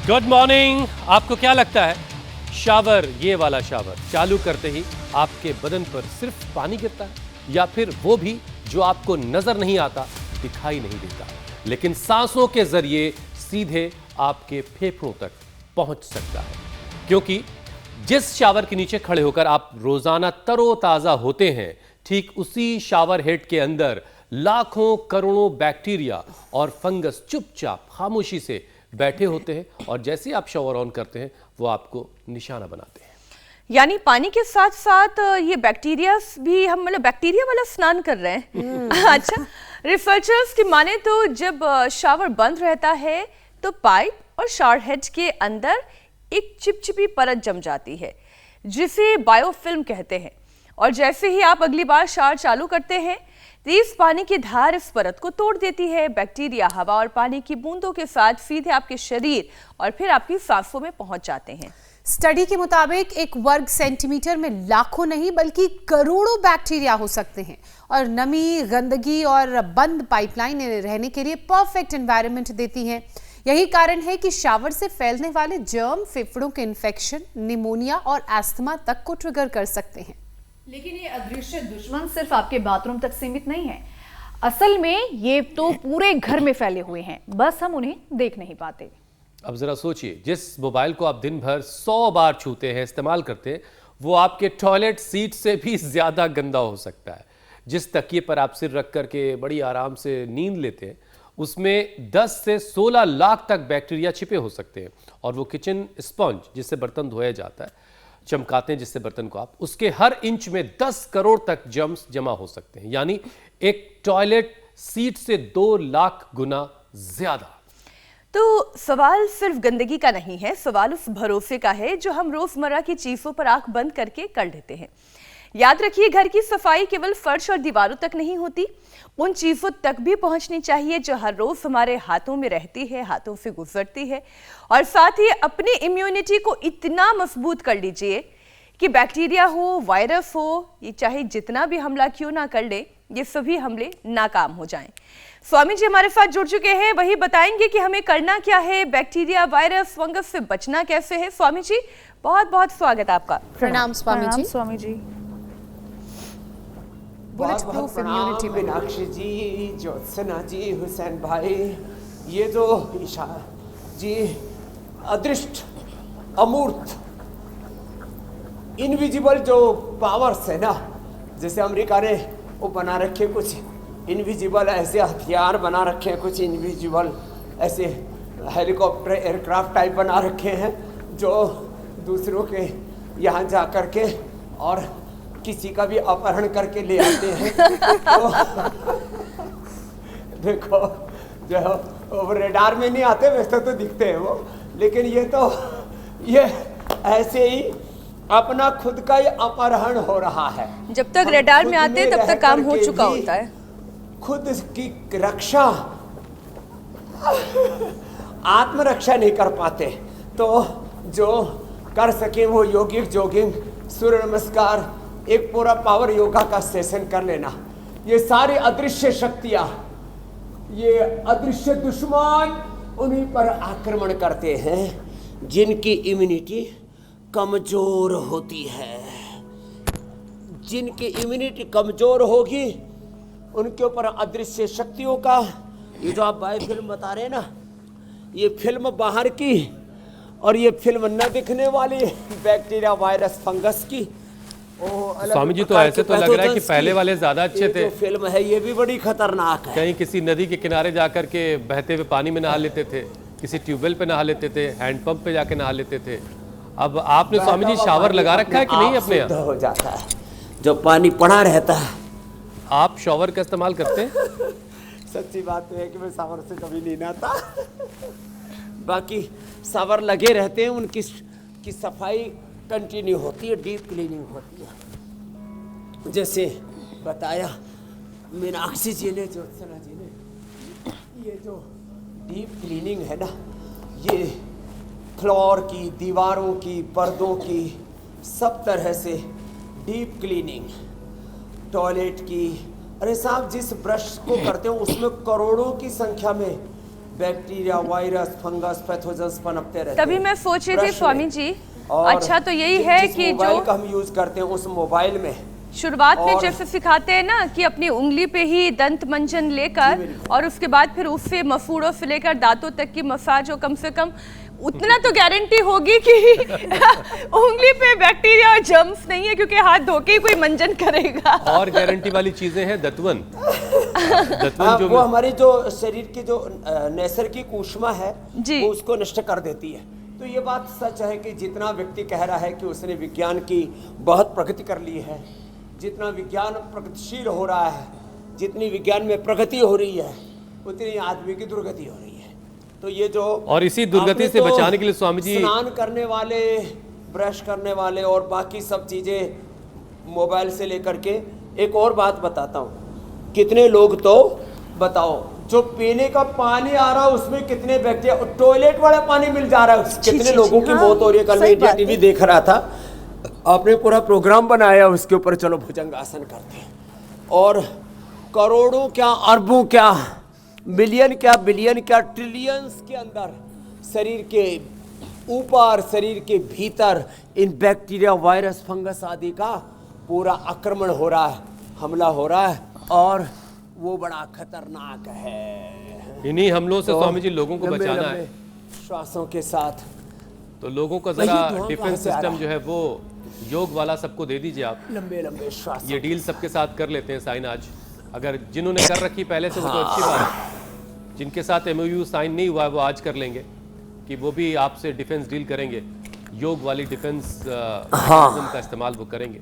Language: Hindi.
Good morning. आपको क्या लगता है शावर, ये वाला शावर चालू करते ही आपके बदन पर सिर्फ पानी गिरता है, या फिर वो भी जो आपको नजर नहीं आता, दिखाई नहीं देता, लेकिन सांसों के जरिए सीधे आपके फेफड़ों तक पहुंच सकता है? क्योंकि जिस शावर के नीचे खड़े होकर आप रोजाना तरोताजा होते हैं, ठीक उसी शावर हेड के अंदर लाखों करोड़ों बैक्टीरिया और फंगस चुपचाप खामोशी से बैठे होते हैं, और जैसे आप शावर ऑन करते हैं वो आपको निशाना बनाते हैं। यानी पानी के साथ साथ ये बैक्टीरिया भी, हम मतलब बैक्टीरिया वाला स्नान कर रहे हैं। अच्छा, रिसर्चर्स की माने तो जब शावर बंद रहता है तो पाइप और शावर हेड के अंदर एक चिपचिपी परत जम जाती है, जिसे बायोफिल्म कहते हैं, और जैसे ही आप अगली बार शावर चालू करते हैं, तेज पानी की धार इस परत को तोड़ देती है। बैक्टीरिया हवा और पानी की बूंदों के साथ सीधे आपके शरीर और फिर आपकी सांसों में पहुंच जाते हैं। स्टडी के मुताबिक 1 वर्ग सेंटीमीटर में लाखों नहीं बल्कि करोड़ों बैक्टीरिया हो सकते हैं, और नमी, गंदगी और बंद पाइपलाइन रहने के लिए परफेक्ट एनवायरनमेंट देती हैं। यही कारण है कि शावर से फैलने वाले जर्म फेफड़ों के इन्फेक्शन, निमोनिया और एस्थमा तक को ट्रिगर कर सकते हैं। लेकिन ये अदृश्य दुश्मन सिर्फ आपके बाथरूम तक सीमित नहीं है। असल में ये तो पूरे घर में फैले हुए हैं, बस हम उन्हें देख नहीं पाते। अब जरा सोचिए, जिस मोबाइल को आप दिन भर 100 बार छूते हैं, इस्तेमाल करते हैं, वो आपके टॉयलेट सीट से भी ज्यादा गंदा हो सकता है। जिस तकिए पर आप सिर रख करके बड़ी आराम से नींद लेते हैं, उसमें 10 से 16 लाख तक बैक्टीरिया छिपे हो सकते हैं, और वो किचन स्पंज जिससे बर्तन धोया जाता है, चमकाते हैं जिससे बर्तन को आप, उसके हर इंच में 10 करोड़ तक जर्म्स जमा हो सकते हैं, यानी एक टॉयलेट सीट से 2 लाख गुना ज्यादा। तो सवाल सिर्फ गंदगी का नहीं है, सवाल उस भरोसे का है जो हम रोजमर्रा की चीजों पर आंख बंद करके कर लेते हैं। याद रखिए, घर की सफाई केवल फर्श और दीवारों तक नहीं होती, उन चीजों तक भी पहुंचनी चाहिए जो हर रोज हमारे हाथों में रहती है, हाथों से गुजरती है। और साथ ही अपनी इम्यूनिटी को इतना मजबूत कर लीजिए कि बैक्टीरिया हो, वायरस हो, ये चाहे जितना भी हमला क्यों ना कर ले, ये सभी हमले नाकाम हो जाएं। स्वामी जी हमारे साथ जुड़ चुके हैं, वही बताएंगे कि हमें करना क्या है, बैक्टीरिया, वायरस, फंगस से बचना कैसे है। स्वामी जी, बहुत बहुत स्वागत आपका। प्रणाम Swami ji. Swami ji, bullet proof immunity में मीनाक्षी जी, ज्योत्सना जी, हुसैन भाई, ये जो ईशा जी अदृष्ट, अमूर्त, इनविजिबल जो पावर्स है ना, जैसे अमेरिका ने वो बना रखे कुछ इनविजिबल ऐसे हथियार बना रखे हैं, कुछ इनविजिबल ऐसे हेलीकॉप्टर, एयरक्राफ्ट टाइप बना रखे हैं, जो दूसरों के यहाँ जा कर के और किसी का भी अपहरण करके ले आते हैं। तो देखो, जो रेडार में नहीं आते, वैसे तो दिखते हैं वो, लेकिन ये ऐसे ही अपना खुद का ही अपहरण हो रहा है। जब तक रेडार में आते तब तक काम हो चुका होता है। खुद की रक्षा, आत्मरक्षा नहीं कर पाते, तो जो कर सके वो योगिक जॉगिंग, सूर्य नमस्कार, एक पूरा पावर योगा का सेशन कर लेना। ये सारी अदृश्य शक्तियां, ये अदृश्य दुश्मन उन्हीं पर आक्रमण करते हैं जिनकी इम्यूनिटी कमजोर होती है। जिनकी इम्यूनिटी कमजोर होगी, उनके ऊपर अदृश्य शक्तियों का, ये जो आप बाय फिल्म बता रहे हैं ना, ये फिल्म बाहर की और ये फिल्म न दिखने वाली, बैक्टीरिया, वायरस, फंगस की। स्वामी जी, तो ऐसे तो लग रहा है कि पहले वाले ज्यादा अच्छे थे। फिल्म है ये भी बड़ी खतरनाक है। कहीं किसी नदी के किनारे जाकर के बहते हुए पानी में नहा लेते थे, किसी ट्यूबवेल पे नहा लेते थे, हैंडपंप पे जाके नहा लेते थे। अब आपने स्वामी जी शावर लगा रखा है कि नहीं अपने यहाँ? हो जाता है, जो पानी पड़ा रहता है। आप शावर का इस्तेमाल करते हैं? सच्ची बात तो है कि मैं शावर से कभी नहीं नहाता। बाकी शावर लगे रहते हैं, उनकी की सफाई कंटिन्यू होती है, डीप क्लीनिंग होती है। जैसे बताया मीनाक्षी जी ने, ज्योत्सना जी ने, ये जो डीप क्लीनिंग है ना, ये फ्लोर की, दीवारों की, पर्दों की, सब तरह से डीप क्लीनिंग, टॉयलेट की। अरे साहब, जिस ब्रश को करते हो उसमें करोड़ों की संख्या में बैक्टीरिया, वायरस, फंगस, पैथोजेंस पनपते रहते हैं। तभी मैं सोच रही थी ब्रश स्वामी में। जी, और अच्छा तो यही है जिस कि मोबाइल जो का हम यूज करते हैं उस मोबाइल में शुरुआत में और- जैसे सिखाते हैं ना कि अपनी उंगली पे ही दंत मंजन लेकर और उसके बाद फिर उससे मसूड़ों से लेकर दांतों तक की मसाज हो, कम से कम उतना तो गारंटी होगी कि उंगली पे बैक्टीरिया और जर्म्स नहीं है, क्योंकि हाथ धो के ही कोई मंजन करेगा। और गारंटी वाली चीजें हैं दतवन। दतवन जो वो हमारी जो शरीर की जो नैसर्गिक ऊष्मा है जी। वो उसको नष्ट कर देती है। तो ये बात सच है कि जितना व्यक्ति कह रहा है कि उसने विज्ञान की बहुत प्रगति कर ली है, जितना विज्ञान प्रगतिशील हो रहा है, जितनी विज्ञान में प्रगति हो रही है, उतनी आदमी की दुर्गति हो रही है। तो ये जो और इसी दुर्गति आपने से तो बचाने के लिए स्वामी जी स्नान करने वाले, ब्रश करने वाले और बाकी सब चीजें मोबाइल से लेकर के, एक और बात बताता हूँ, कितने लोग तो बताओ जो पीने का पानी आ रहा है उसमें कितने बैक्टीरिया, टॉयलेट वाला पानी मिल जा रहा है, कितने लोगों की मौत हो रही है। कल मैं इंडिया टीवी देख रहा था, आपने पूरा प्रोग्राम बनाया उसके ऊपर, चलो भुजंगासन करते हैं, और करोड़ों क्या, अरबों क्या, मिलियन क्या, बिलियन क्या, ट्रिलियंस के अंदर शरीर के ऊपर, शरीर के भीतर इन बैक्टीरिया, वायरस, फंगस आदि का पूरा आक्रमण हो रहा है, हमला हो रहा है, और वो बड़ा खतरनाक है। इन्हीं हमलों से तो स्वामी जी लोगों को लंबे बचाना लंबे है। श्वासों के साथ तो लोगों का वही जरा धुआं डिफेंस कहाँ से आ सिस्टम रहा जो है वो योग वाला सबको दे दीजिए आप। लंबे लंबे श्वास। ये डील सबके साथ कर लेते हैं साइन आज, अगर जिन्होंने कर रखी पहले से वो तो अच्छी बात है, जिनके साथ MOU साइन नहीं हुआ है वो आज कर लेंगे कि वो भी आपसे डिफेंस डील करेंगे, योग वाली डिफेंस का इस्तेमाल वो करेंगे।